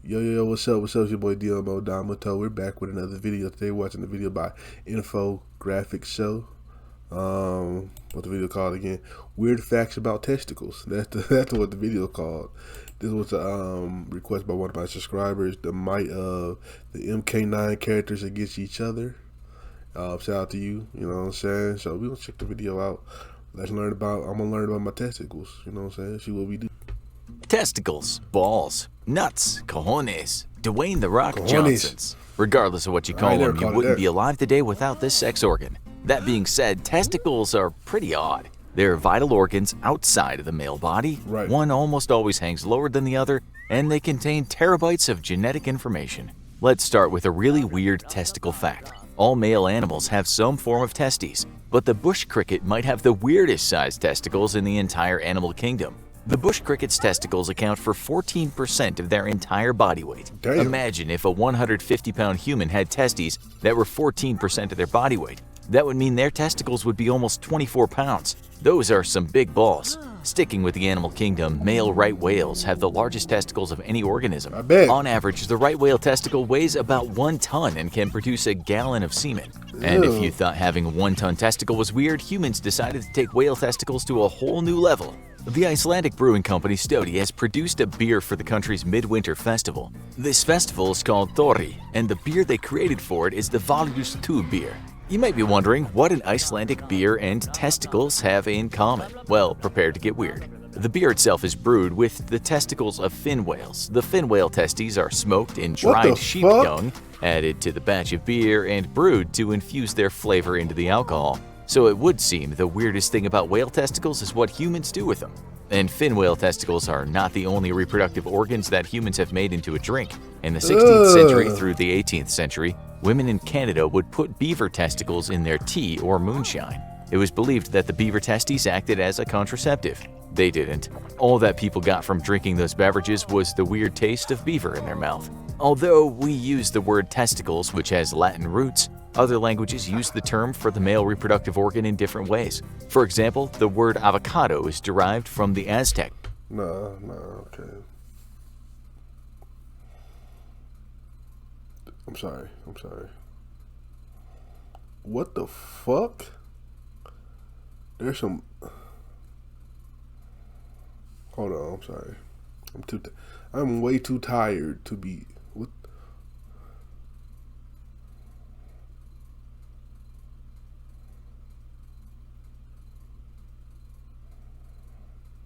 Yo, what's up? What's up? It's your boy Domuto. We're back with another video. Today, we're watching the video by Infographic Show. What the video called again? Weird facts about testicles. That's what the video called. This was a request by one of my subscribers. The might of the MK9 characters against each other. Shout out to you. You know what I'm saying? So we gonna check the video out. Let's learn about. I'm gonna learn about my testicles. You know what I'm saying? See what we do. Testicles, balls, nuts, cojones, Dwayne "The Rock" Cojones. Johnsons. Regardless of what you call never them, you called it wouldn't that. be alive today without this sex organ. That being said, testicles are pretty odd. They're vital organs outside of the male body. Right. One almost always hangs lower than the other, and they contain terabytes of genetic information. Let's start with a really weird testicle fact. All male animals have some form of testes, but the bush cricket might have the weirdest sized testicles in the entire animal kingdom. The bush cricket's testicles account for 14% of their entire body weight. Damn. Imagine if a 150-pound human had testes that were 14% of their body weight. That would mean their testicles would be almost 24 pounds. Those are some big balls. Sticking with the animal kingdom, male right whales have the largest testicles of any organism. I bet. On average, the right whale testicle weighs about 1 ton and can produce a gallon of semen. And if you thought having a 1-ton testicle was weird, humans decided to take whale testicles to a whole new level. The Icelandic brewing company Stodi has produced a beer for the country's midwinter festival. This festival is called Thori, and the beer they created for it is the Valgus 2 beer. You might be wondering what an Icelandic beer and testicles have in common. Well, prepare to get weird. The beer itself is brewed with the testicles of fin whales. The fin whale testes are smoked in dried sheep fuck? dung, added to the batch of beer, and brewed to infuse their flavor into the alcohol. So it would seem the weirdest thing about whale testicles is what humans do with them. And fin whale testicles are not the only reproductive organs that humans have made into a drink. In the 16th century through the 18th century, women in Canada would put beaver testicles in their tea or moonshine. It was believed that the beaver testes acted as a contraceptive. They didn't. All that people got from drinking those beverages was the weird taste of beaver in their mouth. Although we use the word testicles, which has Latin roots, other languages use the term for the male reproductive organ in different ways. For example, the word avocado is derived from the Aztec. No, okay. I'm sorry. What the fuck? There's some. Hold on, I'm sorry. I'm way too tired to be. What?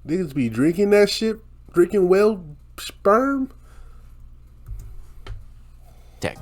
Niggas be drinking that shit? Drinking whale sperm?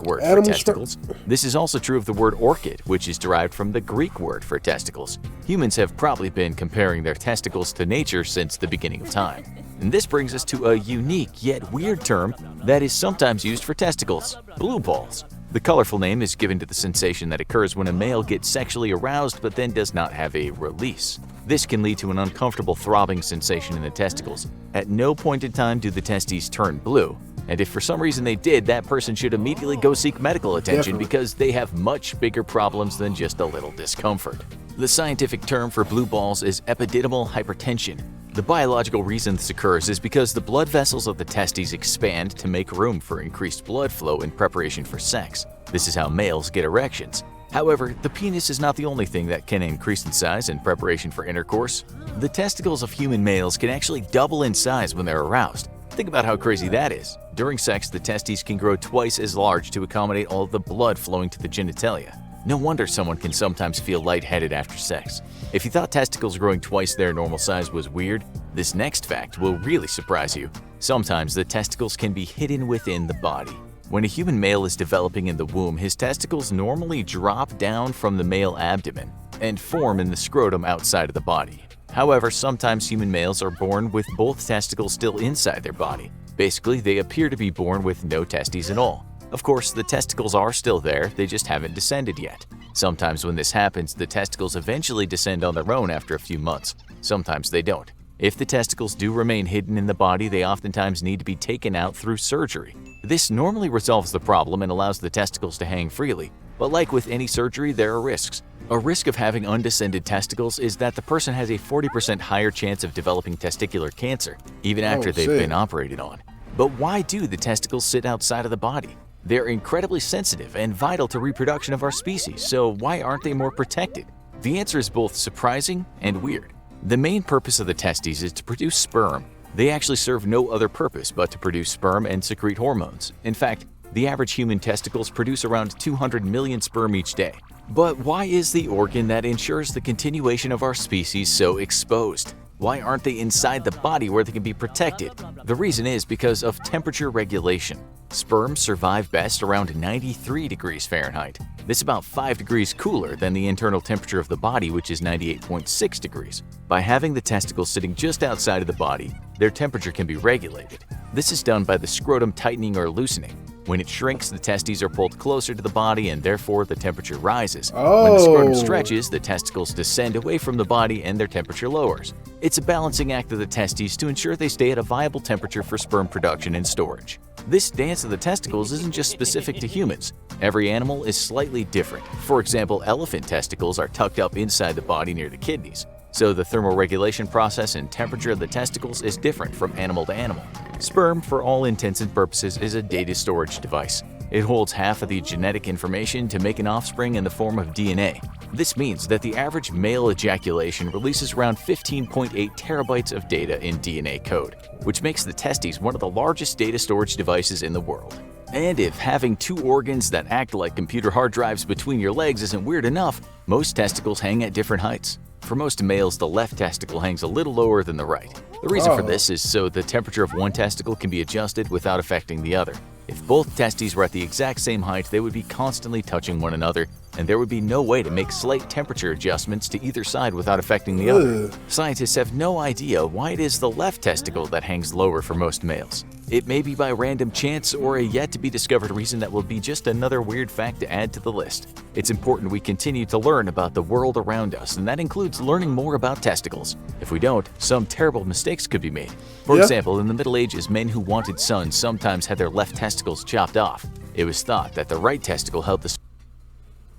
Word for Animal testicles. This is also true of the word orchid, which is derived from the Greek word for testicles. Humans have probably been comparing their testicles to nature since the beginning of time. And this brings us to a unique yet weird term that is sometimes used for testicles: blue balls. The colorful name is given to the sensation that occurs when a male gets sexually aroused but then does not have a release. This can lead to an uncomfortable throbbing sensation in the testicles. At no point in time do the testes turn blue. And if for some reason they did, that person should immediately go seek medical attention Definitely. because they have much bigger problems than just a little discomfort. The scientific term for blue balls is epididymal hypertension. The biological reason this occurs is because the blood vessels of the testes expand to make room for increased blood flow in preparation for sex. This is how males get erections. However, the penis is not the only thing that can increase in size in preparation for intercourse. The testicles of human males can actually double in size when they're aroused. Think about how crazy that is. During sex, the testes can grow twice as large to accommodate all the blood flowing to the genitalia. No wonder someone can sometimes feel lightheaded after sex. If you thought testicles growing twice their normal size was weird, this next fact will really surprise you. Sometimes the testicles can be hidden within the body. When a human male is developing in the womb, his testicles normally drop down from the male abdomen and form in the scrotum outside of the body. However, sometimes human males are born with both testicles still inside their body. Basically, they appear to be born with no testes at all. Of course, the testicles are still there, they just haven't descended yet. Sometimes when this happens, the testicles eventually descend on their own after a few months. Sometimes they don't. If the testicles do remain hidden in the body, they oftentimes need to be taken out through surgery. This normally resolves the problem and allows the testicles to hang freely. But like with any surgery, there are risks. A risk of having undescended testicles is that the person has a 40% higher chance of developing testicular cancer, even after they've been operated on. But why do the testicles sit outside of the body? They're incredibly sensitive and vital to reproduction of our species, so why aren't they more protected? The answer is both surprising and weird. The main purpose of the testes is to produce sperm. They actually serve no other purpose but to produce sperm and secrete hormones. In fact, the average human testicles produce around 200 million sperm each day. But why is the organ that ensures the continuation of our species so exposed? Why aren't they inside the body where they can be protected? The reason is because of temperature regulation. Sperm survive best around 93 degrees Fahrenheit. This is about 5 degrees cooler than the internal temperature of the body, which is 98.6 degrees. By having the testicles sitting just outside of the body, their temperature can be regulated. This is done by the scrotum tightening or loosening. When it shrinks, the testes are pulled closer to the body and therefore the temperature rises. When the scrotum stretches, the testicles descend away from the body and their temperature lowers. It's a balancing act of the testes to ensure they stay at a viable temperature for sperm production and storage. This dance of the testicles isn't just specific to humans. Every animal is slightly different. For example, elephant testicles are tucked up inside the body near the kidneys. So the thermoregulation process and temperature of the testicles is different from animal to animal. Sperm, for all intents and purposes, is a data storage device. It holds half of the genetic information to make an offspring in the form of DNA. This means that the average male ejaculation releases around 15.8 terabytes of data in DNA code, which makes the testes one of the largest data storage devices in the world. And if having two organs that act like computer hard drives between your legs isn't weird enough, most testicles hang at different heights. For most males, the left testicle hangs a little lower than the right. The reason for this is so the temperature of one testicle can be adjusted without affecting the other. If both testes were at the exact same height, they would be constantly touching one another, and there would be no way to make slight temperature adjustments to either side without affecting the other. Scientists have no idea why it is the left testicle that hangs lower for most males. It may be by random chance or a yet-to-be-discovered reason that will be just another weird fact to add to the list. It's important we continue to learn about the world around us, and that includes learning more about testicles. If we don't, some terrible mistakes could be made. For example, in the Middle Ages, men who wanted sons sometimes had their left testicles chopped off. It was thought that the right testicle held the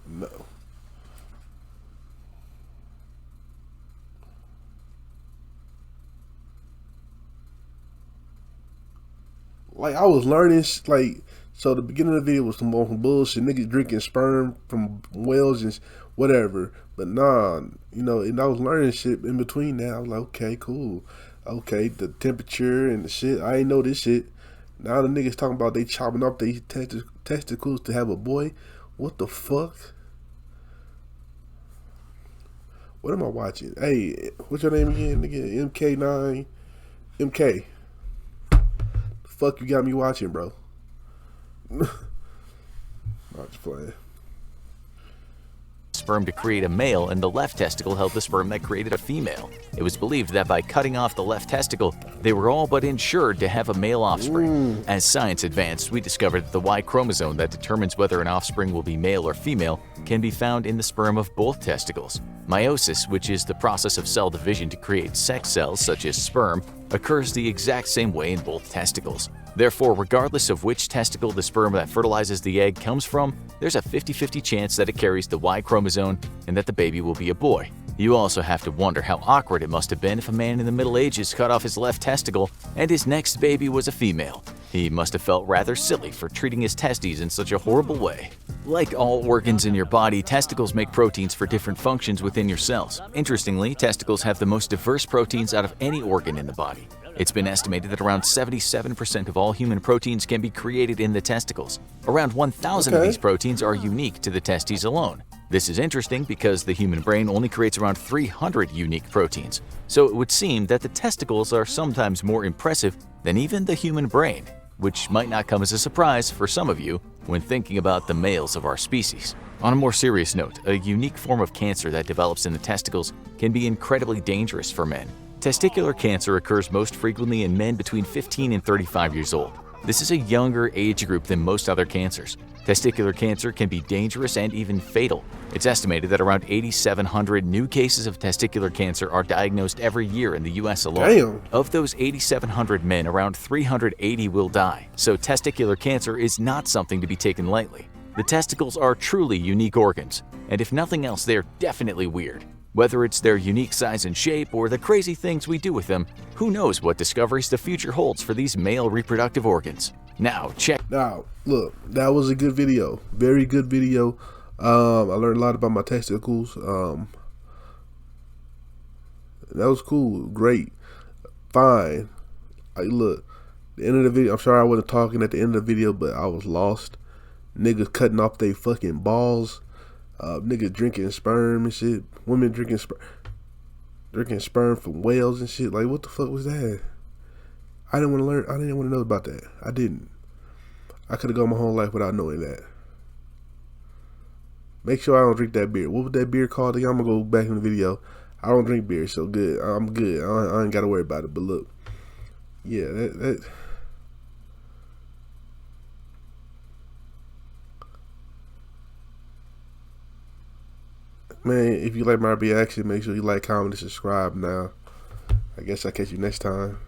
No. Like, I was learning, so the beginning of the video was some bullshit, niggas drinking sperm from whales and whatever. But nah, and I was learning shit in between that. I was like, okay, cool. Okay, the temperature and the shit, I ain't know this shit. Now the niggas talking about they chopping off their testicles to have a boy. What the fuck? What am I watching? Hey, what's your name again, nigga? MK9? MK. Fuck you got me watching, bro. I'm just playing. Sperm to create a male, and the left testicle held the sperm that created a female. It was believed that by cutting off the left testicle, they were all but ensured to have a male offspring. As science advanced, we discovered that the Y chromosome that determines whether an offspring will be male or female can be found in the sperm of both testicles. Meiosis, which is the process of cell division to create sex cells such as sperm, occurs the exact same way in both testicles. Therefore, regardless of which testicle the sperm that fertilizes the egg comes from, there's a 50-50 chance that it carries the Y chromosome and that the baby will be a boy. You also have to wonder how awkward it must have been if a man in the Middle Ages cut off his left testicle and his next baby was a female. He must have felt rather silly for treating his testes in such a horrible way. Like all organs in your body, testicles make proteins for different functions within your cells. Interestingly, testicles have the most diverse proteins out of any organ in the body. It's been estimated that around 77% of all human proteins can be created in the testicles. Around 1,000 of these proteins are unique to the testes alone. This is interesting because the human brain only creates around 300 unique proteins, so it would seem that the testicles are sometimes more impressive than even the human brain, which might not come as a surprise for some of you when thinking about the males of our species. On a more serious note, a unique form of cancer that develops in the testicles can be incredibly dangerous for men. Testicular cancer occurs most frequently in men between 15 and 35 years old. This is a younger age group than most other cancers. Testicular cancer can be dangerous and even fatal. It's estimated that around 8,700 new cases of testicular cancer are diagnosed every year in the US alone. Damn. Of those 8,700 men, around 380 will die, so testicular cancer is not something to be taken lightly. The testicles are truly unique organs, and if nothing else, they're definitely weird. Whether it's their unique size and shape or the crazy things we do with them, who knows what discoveries the future holds for these male reproductive organs. Now, check. Now, look, that was a good video. Very good video. I learned a lot about my testicles. That was cool. Great. Fine. Look, the end of the video, I'm sorry I wasn't talking at the end of the video, but I was lost. Niggas cutting off their fucking balls. Niggas drinking sperm and shit. Women drinking sperm from whales and shit. Like, what the fuck was that? I didn't want to learn. I didn't want to know about that. I didn't. I could have gone my whole life without knowing that. Make sure I don't drink that beer. What was that beer called again? I'm gonna go back in the video. I don't drink beer, so good. I'm good. I ain't gotta worry about it. But look, yeah, that man. If you like my reaction, make sure you like, comment, and subscribe. Now, I guess I'll catch you next time.